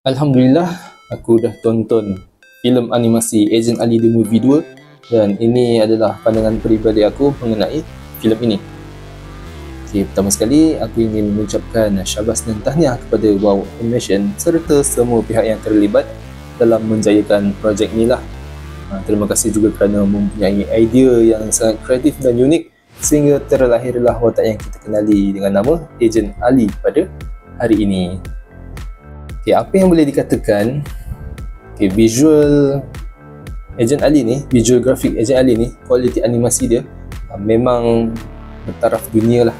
Alhamdulillah, aku dah tonton filem animasi Agent Ali The Movie 2 dan ini adalah pandangan peribadi aku mengenai filem ini. Okay, pertama sekali aku ingin mengucapkan syabas dan tahniah kepada Wow Animation serta semua pihak yang terlibat dalam menjayakan projek ni lah. Terima kasih juga kerana mempunyai idea yang sangat kreatif dan unik sehingga terlahirlah watak yang kita kenali dengan nama Agent Ali pada hari ini. Okay, apa yang boleh dikatakan, visual Agent Ali ni, visual grafik Agent Ali ni, kualiti animasi dia memang bertaraf dunia lah.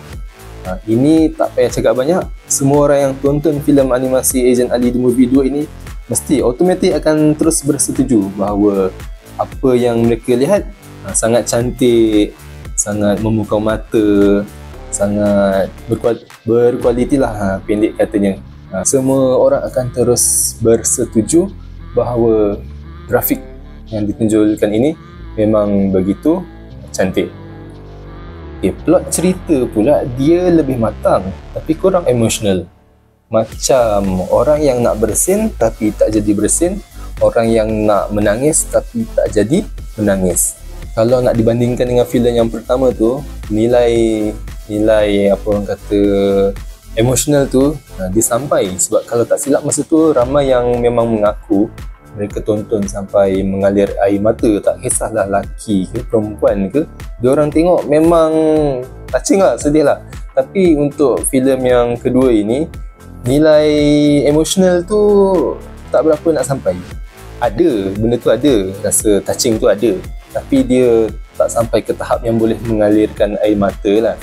Ini tak payah cakap banyak, semua orang yang tonton filem animasi Agent Ali The Movie 2 ini mesti automatik akan terus bersetuju bahawa apa yang mereka lihat sangat cantik, sangat memukau mata, sangat berkualiti lah, pendek katanya. Semua orang akan terus bersetuju bahawa grafik yang ditunjukkan ini memang begitu cantik. Plot cerita pula dia lebih matang tapi kurang emosional. Macam orang yang nak bersin tapi tak jadi bersin, orang yang nak menangis tapi tak jadi menangis. Kalau nak dibandingkan dengan filem yang pertama tu, nilai apa orang kata emosional tu disampai, sebab kalau tak silap masa tu ramai yang memang mengaku mereka tonton sampai mengalir air mata, tak kisahlah lelaki ke perempuan ke, diorang tengok memang touching lah, sedih lah. Tapi untuk filem yang kedua ini, nilai emosional tu tak berapa nak sampai. Ada, benda tu ada, rasa touching tu ada, tapi dia tak sampai ke tahap yang boleh mengalirkan air mata lah.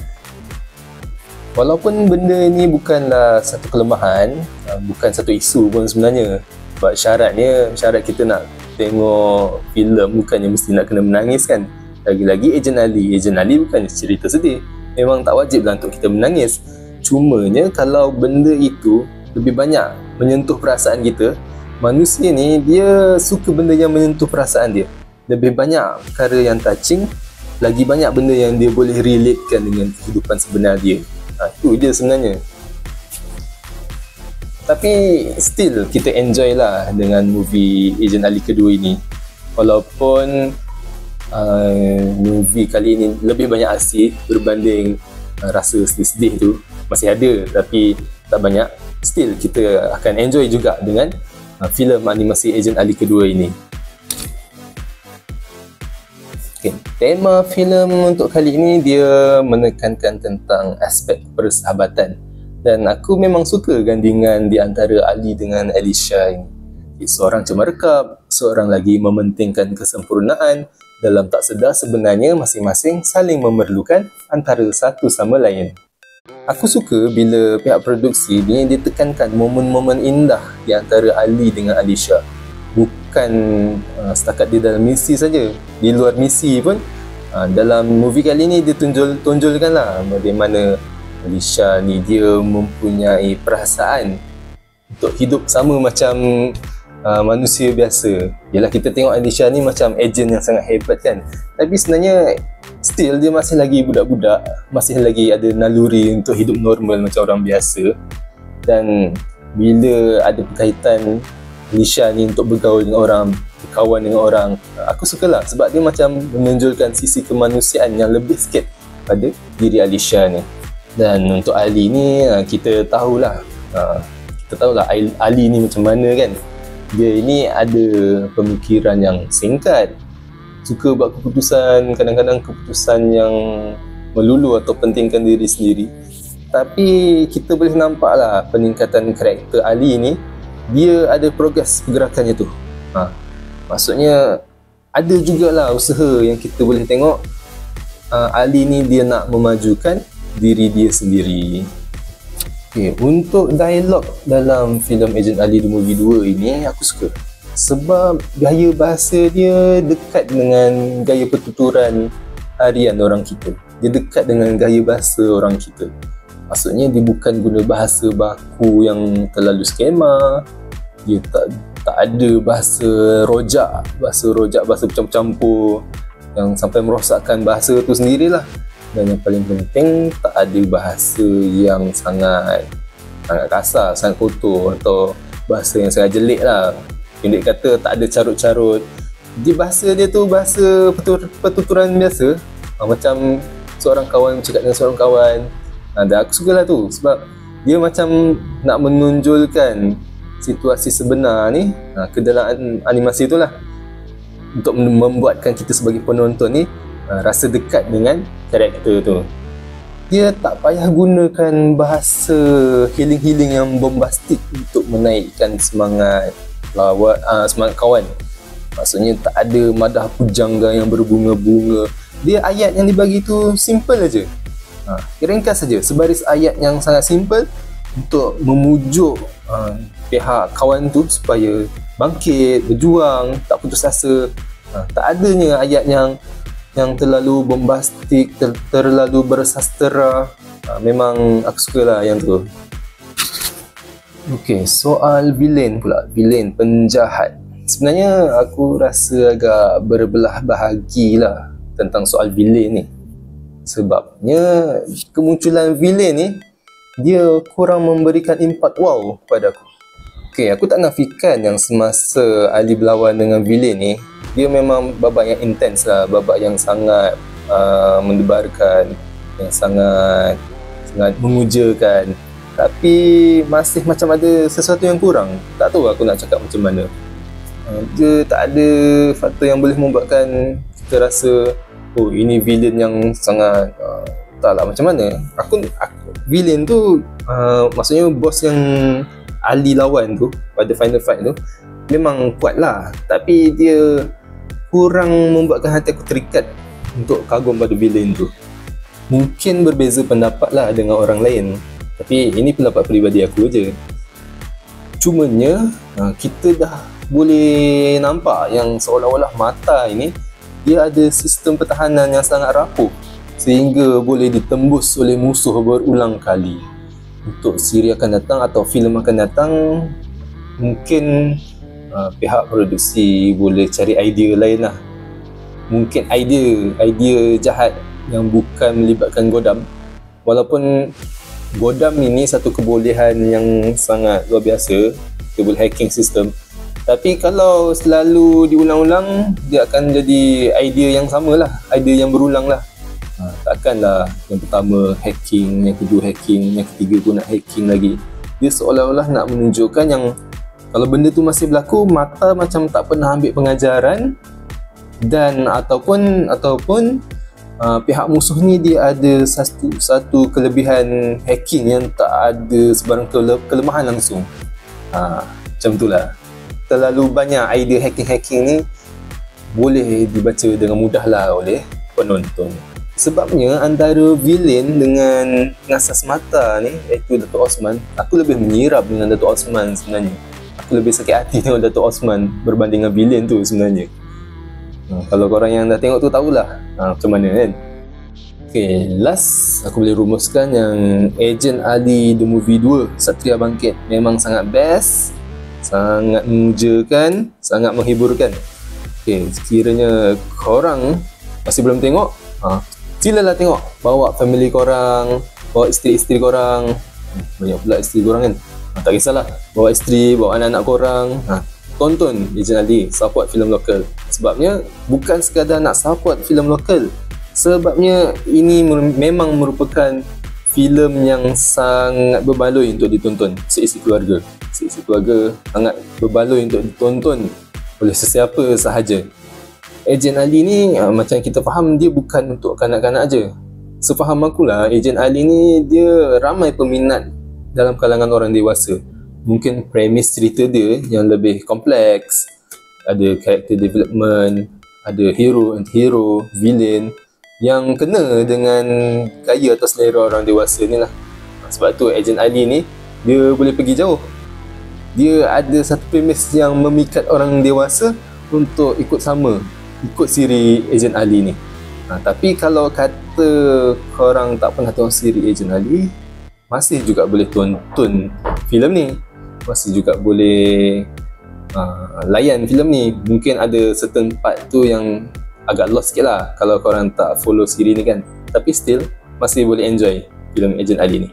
Walaupun benda ni bukanlah satu kelemahan, bukan satu isu pun sebenarnya, sebab syarat kita nak tengok filem bukannya mesti nak kena menangis kan. Lagi-lagi Agent Ali bukan cerita sedih, memang tak wajib lah untuk kita menangis. Cumanya kalau benda itu lebih banyak menyentuh perasaan kita, manusia ni dia suka benda yang menyentuh perasaan dia. Lebih banyak perkara yang touching, lagi banyak benda yang dia boleh relatekan dengan kehidupan sebenar dia. Itu je sebenarnya. Tapi still kita enjoy lah dengan movie Agent Ali kedua ini. Walaupun movie kali ini lebih banyak aksi berbanding rasa sedih-sedih tu masih ada, tapi tak banyak. Still kita akan enjoy juga dengan filem animasi Agent Ali kedua ini. Tema filem untuk kali ini dia menekankan tentang aspek persahabatan, dan aku memang suka gandingan di antara Ali dengan Alicia ini. Seorang cemerkap, seorang lagi mementingkan kesempurnaan, dalam tak sedar sebenarnya masing-masing saling memerlukan antara satu sama lain. Aku suka bila pihak produksi ni ditekankan momen-momen indah di antara Ali dengan Alicia. Bukan setakat di dalam misi saja, di luar misi pun. Dalam movie kali ni dia tunjulkan lah bagaimana Alicia ni dia mempunyai perasaan untuk hidup sama macam manusia biasa. Yalah, kita tengok Alicia ni macam agent yang sangat hebat kan, tapi sebenarnya still dia masih lagi budak-budak, masih lagi ada naluri untuk hidup normal macam orang biasa. Dan bila ada berkaitan Alicia ni untuk bergaul dengan orang, berkawan dengan orang, aku sukalah sebab dia macam menonjolkan sisi kemanusiaan yang lebih sikit pada diri Alicia ni. Dan untuk Ali ni kita tahulah Ali ni macam mana kan. Dia ini ada pemikiran yang singkat, suka buat keputusan, kadang-kadang keputusan yang melulu atau pentingkan diri sendiri. Tapi kita boleh nampaklah peningkatan karakter Ali ni, dia ada progres pergerakannya tu. Maksudnya ada jugalah usaha yang kita boleh tengok Ali ni dia nak memajukan diri dia sendiri. Untuk dialog dalam filem Agent Ali The Movie 2 ini aku suka, sebab gaya bahasa dia dekat dengan gaya pertuturan harian orang kita. Dia dekat dengan gaya bahasa orang kita. Maksudnya dia bukan guna bahasa baku yang terlalu skema. Dia tak ada bahasa rojak, bahasa bercampur-campur yang sampai merosakkan bahasa tu sendirilah. Dan yang paling penting, tak ada bahasa yang sangat kasar, sangat kotor atau bahasa yang sangat jelek lah. Pendek kata, tak ada carut-carut. Bahasa dia tu bahasa pertuturan biasa. Macam seorang kawan cakap dengan seorang kawan. Dan aku suka lah tu, sebab dia macam nak menonjolkan situasi sebenar ni ke dalam animasi tu lah, untuk membuatkan kita sebagai penonton ni rasa dekat dengan karakter tu. Dia tak payah gunakan bahasa healing-healing yang bombastik untuk menaikkan semangat semangat kawan. Maksudnya tak ada madah pujangga yang berbunga-bunga. Dia ayat yang dibagi tu simple aja. Ringkas saja, sebaris ayat yang sangat simple untuk memujuk pihak kawan tu supaya bangkit, berjuang, tak putus asa. Tak adanya ayat yang terlalu bombastik, terlalu bersastera. Memang aku suka lah yang tu. Okey, soal villain pula, villain penjahat. Sebenarnya aku rasa agak berbelah bahagi lah tentang soal villain ni. Sebabnya kemunculan villain ni, dia kurang memberikan impak wow pada aku. Okey, aku tak nafikan yang semasa Ali berlawan dengan villain ni, dia memang babak yang intens lah, babak yang sangat mendebarkan, yang sangat mengujakan. Tapi masih macam ada sesuatu yang kurang. Tak tahu aku nak cakap macam mana. Dia tak ada faktor yang boleh membuatkan kita rasa, oh ini villain yang sangat taklah macam mana. Aku villain tu maksudnya bos yang Ali lawan tu pada final fight tu memang kuat lah, tapi dia kurang membuatkan hati aku terikat untuk kagum pada villain tu. Mungkin berbeza pendapat lah dengan orang lain, tapi ini pendapat peribadi aku je. Cumanya kita dah boleh nampak yang seolah-olah mata ini dia ada sistem pertahanan yang sangat rapuh sehingga boleh ditembus oleh musuh berulang kali. Untuk siri akan datang atau filem akan datang, mungkin pihak produksi boleh cari idea lain lah. Mungkin idea jahat yang bukan melibatkan Godam. Walaupun Godam ini satu kebolehan yang sangat luar biasa, dia boleh hacking sistem. Tapi kalau selalu diulang-ulang, dia akan jadi idea yang sama lah, idea yang berulang lah. Takkanlah yang pertama hacking, yang kedua hacking, yang ketiga pun nak hacking lagi. Dia seolah-olah nak menunjukkan yang kalau benda tu masih berlaku, mata macam tak pernah ambil pengajaran, dan ataupun pihak musuh ni dia ada satu kelebihan hacking yang tak ada sebarang kelemahan langsung. Macam tu lah. Terlalu banyak idea hacking ni boleh dibaca dengan mudah lah oleh penonton. Sebabnya antara villain dengan pengasas mata ni, iaitu Datuk Osman, aku lebih menyirap dengan Datuk Osman sebenarnya. Aku lebih sakit hati tengok Datuk Osman berbanding dengan villain tu sebenarnya. Kalau korang yang dah tengok tu tahulah macam mana kan. Okay, last aku boleh rumuskan yang Agent Ali The Movie 2 Satria Bangkit memang sangat best, sangat memujakan, sangat menghiburkan. Okay, sekiranya korang masih belum tengok, silalah tengok. Bawa family korang, bawa isteri-isteri korang. Banyak pula isteri korang kan. Tak kisahlah, bawa isteri, bawa anak-anak korang. Tonton Agent Ali, support filem lokal. Sebabnya bukan sekadar nak support filem lokal, sebabnya ini memang merupakan filem yang sangat berbaloi untuk ditonton seisi keluarga. Seisi keluarga sangat berbaloi untuk ditonton oleh sesiapa sahaja. Agent Ali ni macam kita faham, dia bukan untuk kanak-kanak aja. Sefaham akulah, Agent Ali ni dia ramai peminat dalam kalangan orang dewasa. Mungkin premis cerita dia yang lebih kompleks, ada character development, ada hero, anti-hero, villain yang kena dengan gaya atau selera orang dewasa ni lah. Sebab tu Agent Ali ni dia boleh pergi jauh. Dia ada satu premis yang memikat orang dewasa untuk ikut siri Agent Ali ni. Tapi kalau kata korang tak pernah tengok siri Agent Ali, masih juga boleh tonton filem ni, masih juga boleh layan filem ni. Mungkin ada certain part tu yang agak lost sikit lah kalau korang tak follow siri ni kan, tapi still masih boleh enjoy filem Agent Ali ni.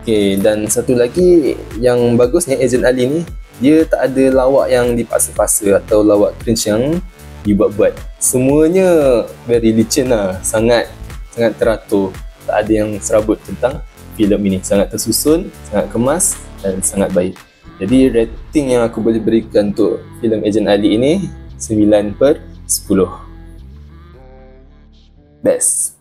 Okay, dan satu lagi yang bagusnya Agent Ali ni, dia tak ada lawak yang dipaksa-paksa atau lawak cringe yang dibuat-buat. Semuanya very licin lah, sangat teratur. Tak ada yang serabut tentang filem ini. Sangat tersusun, sangat kemas dan sangat baik. Jadi rating yang aku boleh berikan untuk filem Agent Ali ini 9/10. Best.